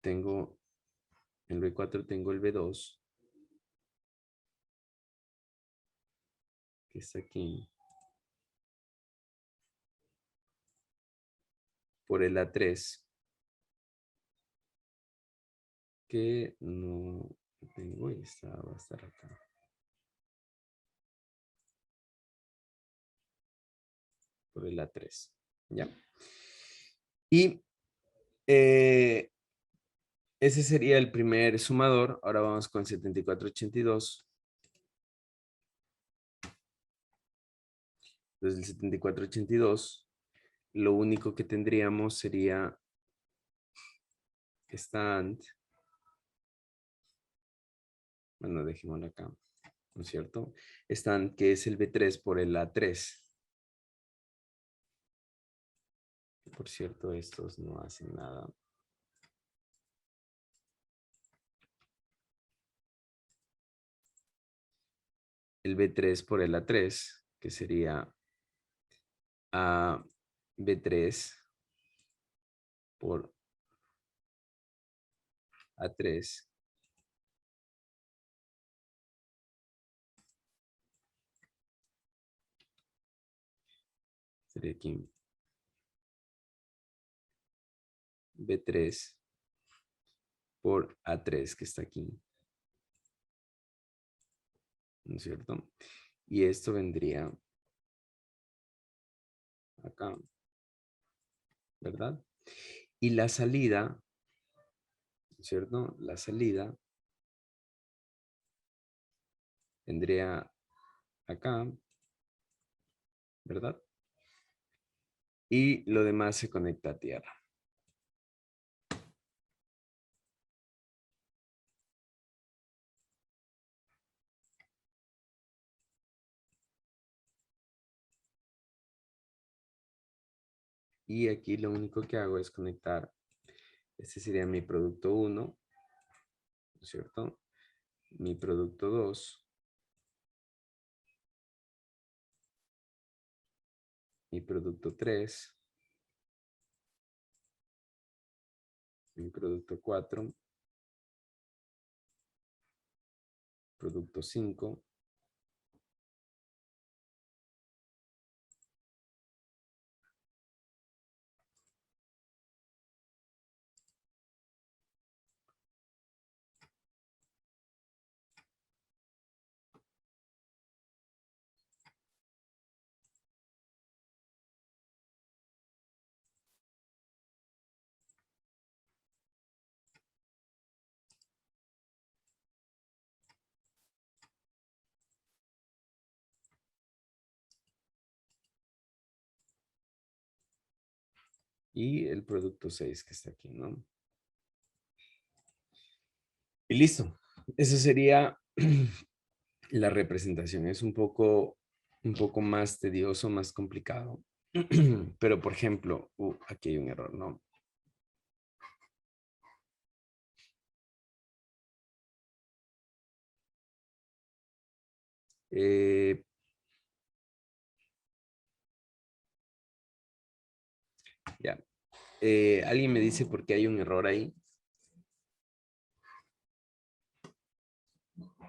tengo, en el B4 tengo el B2, que está aquí, por el A3, que no tengo y va a estar acá. Por el A3, ¿ya? Y ese sería el primer sumador. Ahora vamos con 7482. Entonces el 7482, lo único que tendríamos sería esta AND. Bueno, dejémoslo acá, ¿no es cierto? Esta AND que es el B3 por el A3. Por cierto, estos no hacen nada. El B3 por el A3, que sería a B3 por A3. Sería aquí B3 por A3 que está aquí. ¿No es cierto? Y esto vendría acá, ¿verdad? Y la salida, ¿no es cierto? La salida vendría acá, ¿verdad? Y lo demás se conecta a tierra. Y aquí lo único que hago es conectar, este sería mi producto 1, ¿no es cierto? Mi producto 2, mi producto 3, mi producto 4, producto 5, y el producto 6 que está aquí, ¿no? Y listo. Eso sería la representación. Es un poco más tedioso, más complicado. Pero, por ejemplo, aquí hay un error, ¿no? Eh, ya. ¿Alguien me dice por qué hay un error ahí?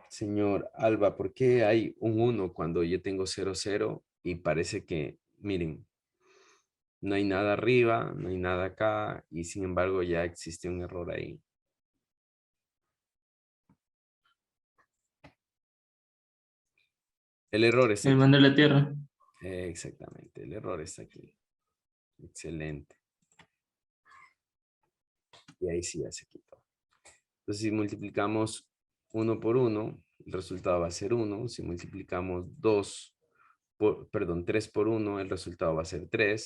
Señor Alba, ¿por qué hay un 1 cuando yo tengo 0, 0? Y parece que, miren, no hay nada arriba, no hay nada acá, y sin embargo ya existe un error ahí. El error está El aquí. mando de la tierra. Exactamente, el error está aquí. Excelente. Y ahí sí ya se quitó. Entonces, si multiplicamos 1 por 1, el resultado va a ser 1. Si multiplicamos 3 por 1, el resultado va a ser 3.